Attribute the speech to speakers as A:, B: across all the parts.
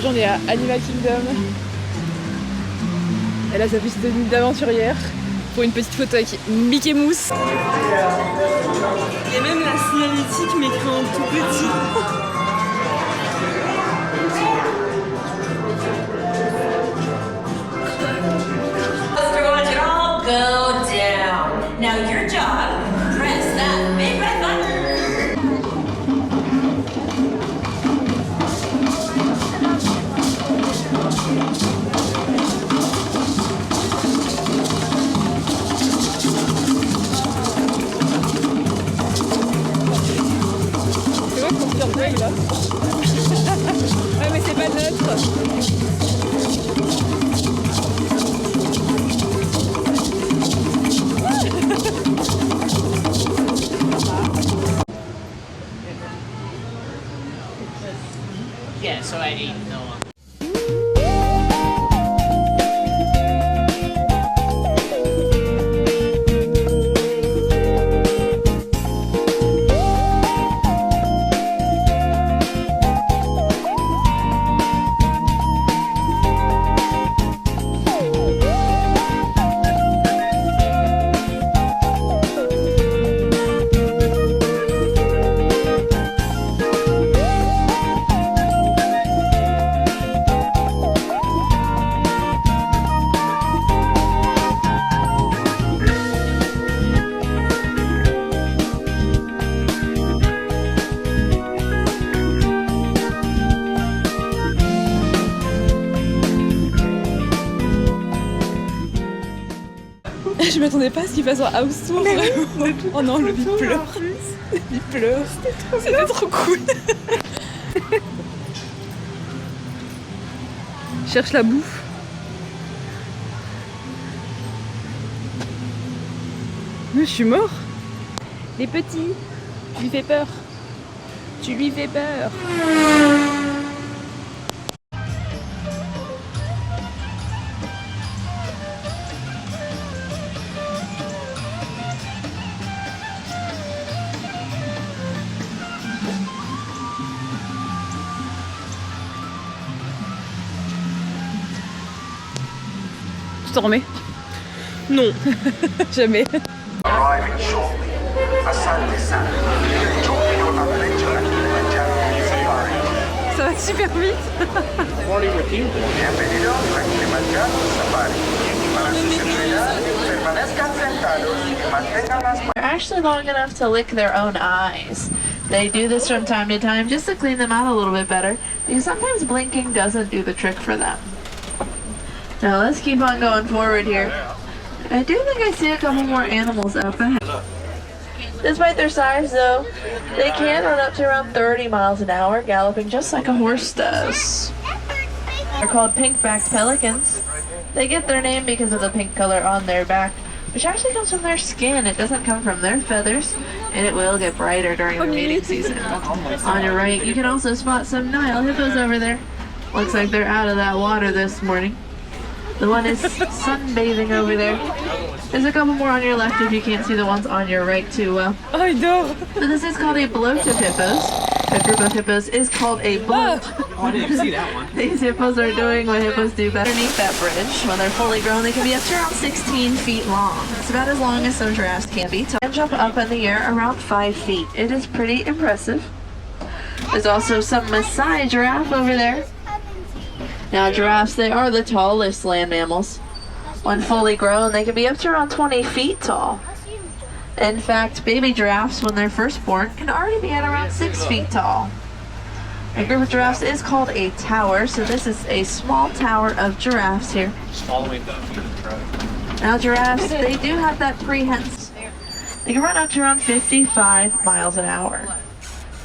A: Aujourd'hui on est à Animal Kingdom. Elle a sa petite tenue d'aventurière pour une petite photo avec Mickey Mouse.
B: Il y a même la signalétique mais écrit en tout petit.
C: Go down. Now your job, press that big red button.
A: C'est vrai qu'on se tire de là. Ouais mais c'est pas neutre.
D: Yeah, so I didn't know.
A: Je m'attendais pas à ce qu'il fasse un house tour. Oh non, le vide pleure. Il pleure. C'était trop cool. Cherche la bouffe. Mais je suis mort. Les petits, tu lui fais peur. Tu lui fais peur. Tu t'en remets?
B: Non.
A: Jamais.
E: Arriving shortly. Asante Sana. Join your adventure at Kilimanjaro Safari.
A: Ça va super vite.
E: Bienvenidos a Kilimanjaro Safari. Para su seguridad, permanezcan sentados y mantengan las manos.
F: They're actually long enough to lick their own eyes. They do this from time to time just to clean them out a little bit better, because sometimes blinking doesn't do the trick for them. Now let's keep on going forward here. I do think I see a couple more animals up ahead. Despite their size though, they can run up to around 30 miles an hour, galloping just like a horse does. They're called pink-backed pelicans. They get their name because of the pink color on their back, which actually comes from their skin. It doesn't come from their feathers, and it will get brighter during the mating season. On your right, you can also spot some Nile hippos over there. Looks like they're out of that water this morning. The one is sunbathing over there. There's a couple more on your left if you can't see the ones on your right too well.
A: Oh, il dort.
F: So this is called a bloat of hippos. A group of hippos is called a bloat.
D: Oh, I didn't see that one.
F: These hippos are doing what hippos do better. Underneath that bridge, when they're fully grown, they can be up to around 16 feet long. It's about as long as some giraffes can be. And jump up in the air around 5 feet. It is pretty impressive. There's also some Maasai giraffe over there. Now giraffes, they are the tallest land mammals. When fully grown, they can be up to around 20 feet tall. In fact, baby giraffes, when they're first born, can already be at around 6 feet tall. A group of giraffes is called a tower, so this is a small tower of giraffes here. Now giraffes, they do have that prehensile. They can run up to around 55 miles an hour.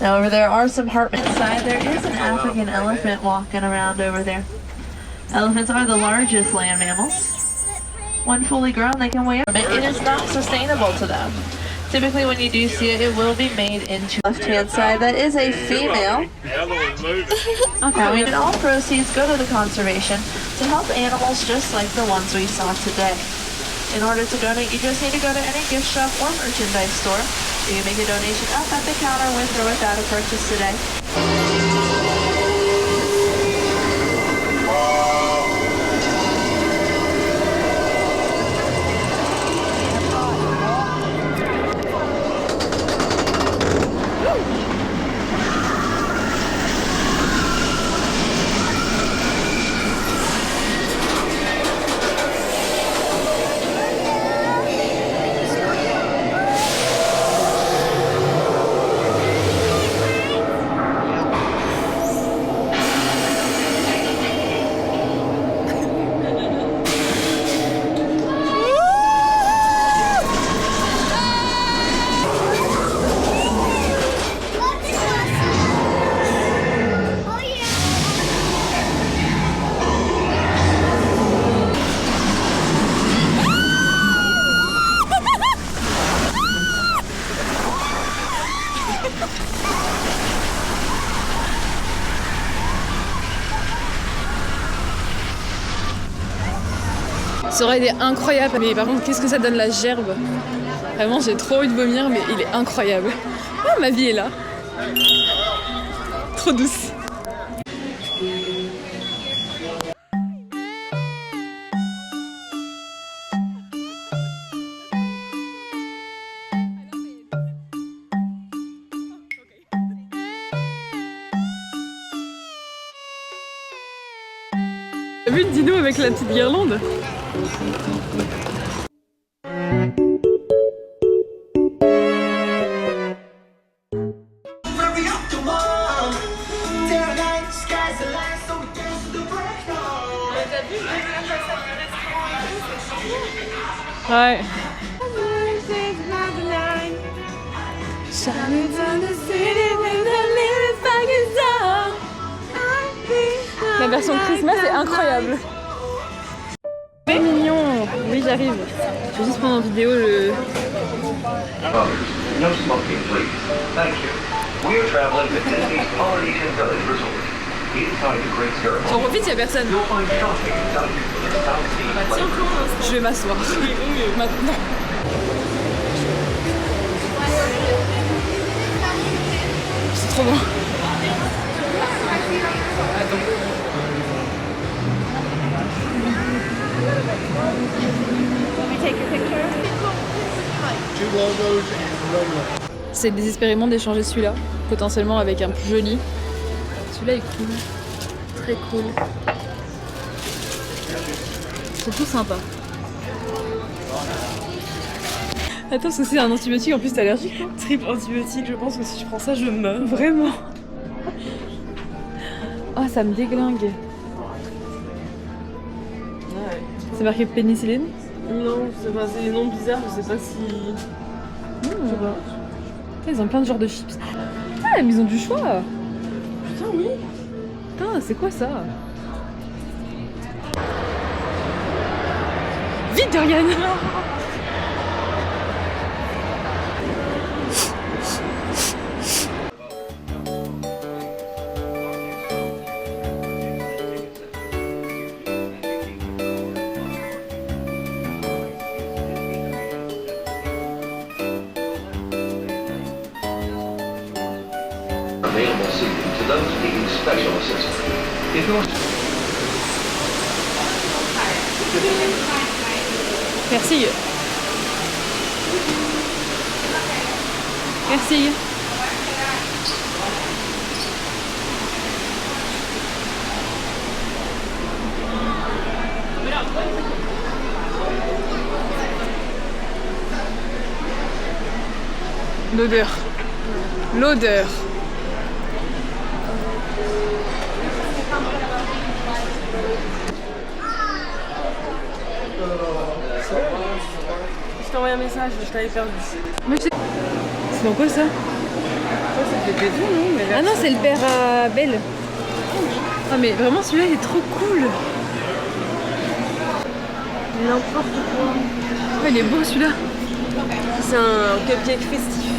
F: Now over there are some Hartman side. There is an African elephant walking around over there. Elephants are the largest land mammals. When fully grown, they can weigh up. It is not sustainable to them. Typically when you do see it, it will be made into left-hand side. That is a female. Now, and all proceeds go to the conservation to help animals just like the ones we saw today. In order to donate, you just need to go to any gift shop or merchandise store. You can make a donation up at the counter with or without a purchase today.
A: Ça aurait été incroyable. Mais par contre, qu'est-ce que ça donne la gerbe? Vraiment, j'ai trop envie de vomir, mais il est incroyable. Ah, ma vie est là. Trop douce. T'as vu le dino avec la petite guirlande? Ouais. La version Christmas est incroyable. C'est mignon. Oui, j'arrive. Je vais juste prendre en vidéo le...
E: No smoking, please. Thank you. We are traveling to Disney's Polynesian Village Resort. Inside the Great Circle,
A: J'en profite, y'a personne.
E: you'll find shopping and dining for the South Sea.
A: Je vais m'asseoir. Maintenant. C'est trop bon. C'est désespérément d'échanger celui-là, potentiellement avec un plus joli. Celui-là est cool, très cool. C'est tout sympa. Attends, parce que c'est un antibiotique, en plus t'es allergique, non?
B: Triple antibiotique, je pense que si je prends ça, je meurs.
A: Vraiment? Oh, ça me déglingue.
B: Ouais.
A: C'est marqué pénicilline?
B: Non, c'est des noms bizarres, je sais pas si... Je sais pas.
A: Ils ont plein de genres de chips. Ah, mais ils ont du choix.
B: Putain, oui.
A: Putain, c'est quoi ça? Vite, Dorian!
E: Available seating to those needing special assistance. If you're
A: Merci. Merci. L'odeur. L'odeur.
B: Je t'ai envoyé un message, je t'avais perdu.
A: Mais c'est dans quoi ça?
B: Ça, c'est des bébés, non? Mais là,
A: Ah non, c'est le père Belle. Ah mais vraiment celui-là il est trop cool.
B: n'importe quoi.
A: Ah, il est beau celui-là.
B: C'est un cupcake festif.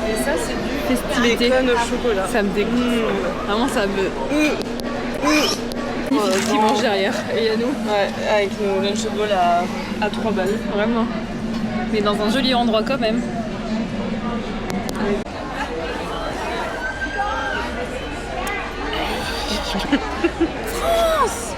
B: Et ça, c'est du
A: Festivité.
B: bacon au chocolat.
A: Ça me dégoûte. Vraiment ça me... qui mange derrière. Et à nous.
B: Ouais, avec nos lunchables à 3 balles.
A: Vraiment. Mais dans un joli endroit quand même. France!